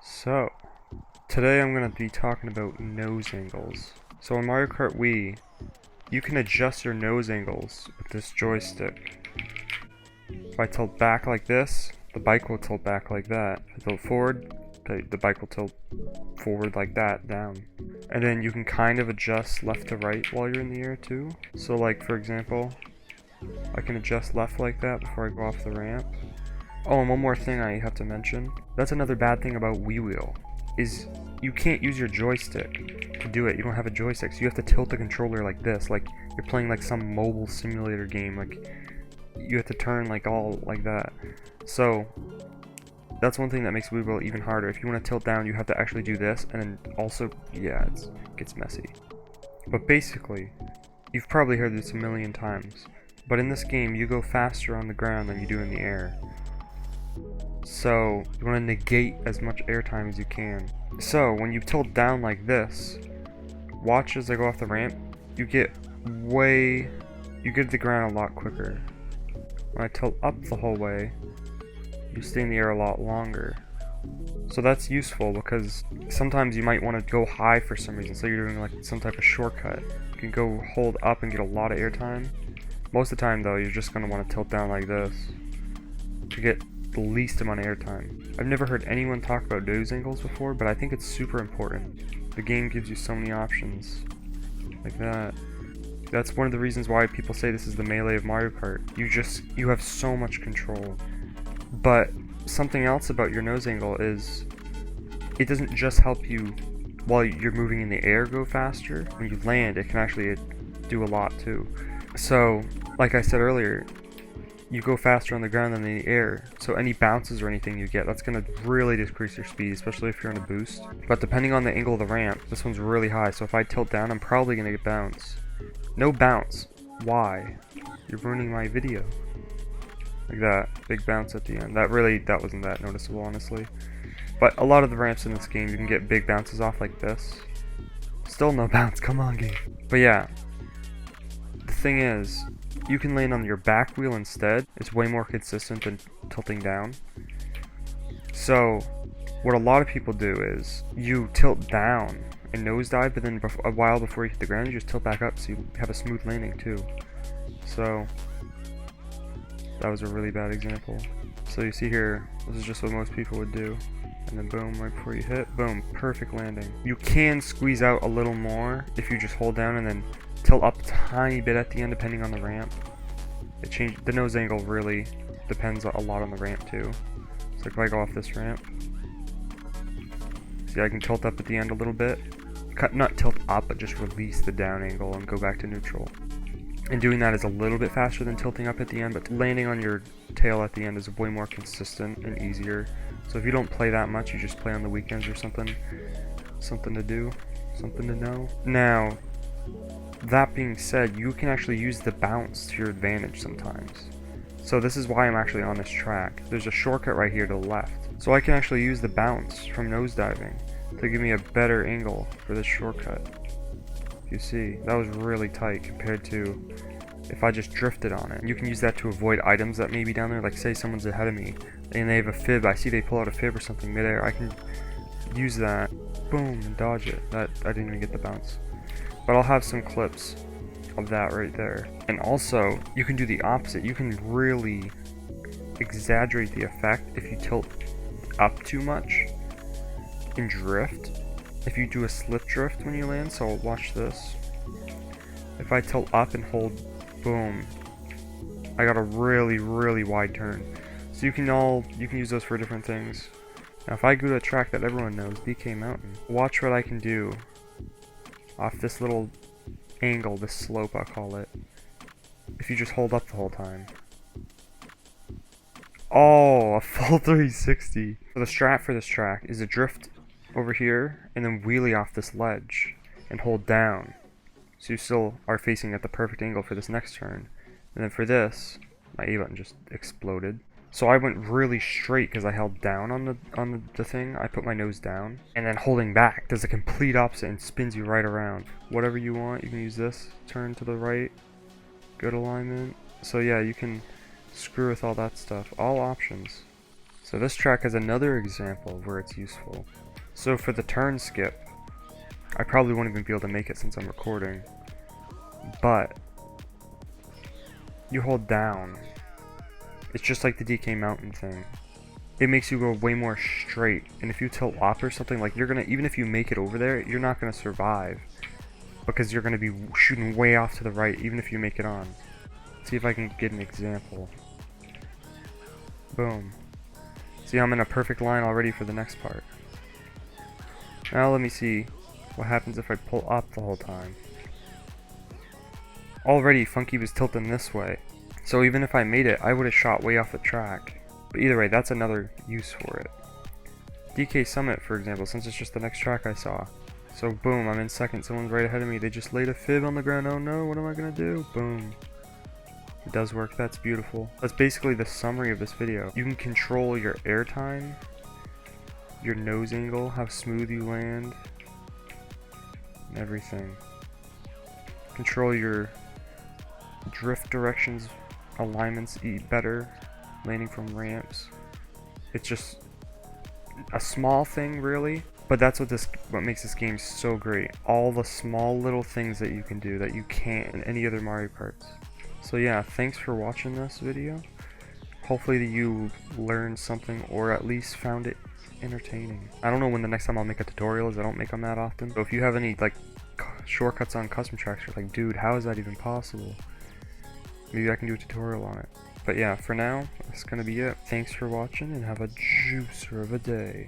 So, today I'm going to be talking about nose angles. So in Mario Kart Wii, you can adjust your nose angles with this joystick. If I tilt back like this, the bike will tilt back like that. If I tilt forward, the bike will tilt forward like that, down. And then you can kind of adjust left to right while you're in the air too. So like for example, I can adjust left like that before I go off the ramp. Oh, and one more thing I have to mention. That's another bad thing about Wii Wheel, is you can't use your joystick to do it. You don't have a joystick, so you have to tilt the controller like this, like you're playing like some mobile simulator game, like you have to turn like all like that. So that's one thing that makes Wii Wheel even harder. If you want to tilt down, you have to actually do this, and then also, yeah, it gets messy. But basically, you've probably heard this a million times, but in this game, you go faster on the ground than you do in the air. So you want to negate as much airtime as you can. So when you tilt down like this, watch as I go off the ramp, you get to the ground a lot quicker. When I tilt up the whole way, you stay in the air a lot longer. So that's useful because sometimes you might want to go high for some reason, so you're doing like some type of shortcut. You can go hold up and get a lot of airtime. Most of the time though, you're just going to want to tilt down like this to get the least amount of airtime. I've never heard anyone talk about nose angles before, but I think it's super important. The game gives you so many options like that. That's one of the reasons why people say this is the melee of Mario Kart. You have so much control. But something else about your nose angle is it doesn't just help you while you're moving in the air go faster. When you land, it can actually do a lot too. So, like I said earlier, you go faster on the ground than in the air, so any bounces or anything you get, that's going to really decrease your speed, especially if you're on a boost. But depending on the angle of the ramp, this one's really high, so if I tilt down, I'm probably going to get bounce. No bounce. Why? You're ruining my video. Like that. Big bounce at the end. That wasn't that noticeable, honestly. But a lot of the ramps in this game, you can get big bounces off like this. Still no bounce, come on game. But yeah, the thing is, you can land on your back wheel instead. It's way more consistent than tilting down. So what a lot of people do is you tilt down and nosedive, but then a while before you hit the ground, you just tilt back up so you have a smooth landing too. So that was a really bad example. So you see here, this is just what most people would do. And then boom, right before you hit, boom, perfect landing. You can squeeze out a little more if you just hold down and then tilt up a tiny bit at the end depending on the ramp. The nose angle really depends a lot on the ramp too. So if I go off this ramp, see I can tilt up at the end a little bit. Not tilt up, but just release the down angle and go back to neutral. And doing that is a little bit faster than tilting up at the end, but landing on your tail at the end is way more consistent and easier. So if you don't play that much, you just play on the weekends or something. Something to do, something to know. Now, that being said, you can actually use the bounce to your advantage sometimes. So this is why I'm actually on this track. There's a shortcut right here to the left. So I can actually use the bounce from nosediving to give me a better angle for this shortcut. You see, that was really tight compared to if I just drifted on it. You can use that to avoid items that may be down there, like say someone's ahead of me and they have a fib. I see they pull out a fib or something midair. I can use that, boom, and dodge it. I didn't even get the bounce. But I'll have some clips of that right there. And also, you can do the opposite. You can really exaggerate the effect if you tilt up too much and drift. If you do a slip drift when you land, so watch this. If I tilt up and hold, boom, I got a really, really wide turn. So you can use those for different things. Now if I go to a track that everyone knows, BK Mountain, watch what I can do off this little angle, this slope I'll call it, if you just hold up the whole time. Oh, a full 360. So the strat for this track is a drift over here and then wheelie off this ledge and hold down, so you still are facing at the perfect angle for this next turn. And then for this, my A button just exploded. So I went really straight because I held down on the thing. I put my nose down, and then holding back does the complete opposite and spins you right around. Whatever you want, you can use this. Turn to the right, good alignment. So yeah, you can screw with all that stuff. All options. So this track has another example of where it's useful. So for the turn skip, I probably won't even be able to make it since I'm recording, but you hold down. It's just like the DK Mountain thing. It makes you go way more straight, and if you tilt off or something, like you're gonna, even if you make it over there, you're not gonna survive because you're gonna be shooting way off to the right, even if you make it on. Let's see if I can get an example. Boom. See, I'm in a perfect line already for the next part. Now let me see what happens if I pull up the whole time. Already Funky was tilting this way, so even if I made it, I would have shot way off the track. But either way, that's another use for it. DK Summit, for example, since it's just the next track I saw. So boom, I'm in second, someone's right ahead of me, they just laid a fib on the ground, oh no, what am I gonna do? Boom. It does work, that's beautiful. That's basically the summary of this video. You can control your airtime, your nose angle, how smooth you land, and everything. Control your drift directions, alignments better, landing from ramps. It's just a small thing, really, but that's what makes this game so great. All the small little things that you can do that you can't in any other Mario Karts. So yeah, thanks for watching this video. Hopefully you learned something, or at least found it entertaining. I don't know when the next time I'll make a tutorial is. I don't make them that often. So if you have any like shortcuts on custom tracks, you're like, dude, how is that even possible? Maybe I can do a tutorial on it. But yeah, for now, that's gonna be it. Thanks for watching, and have a juicer of a day.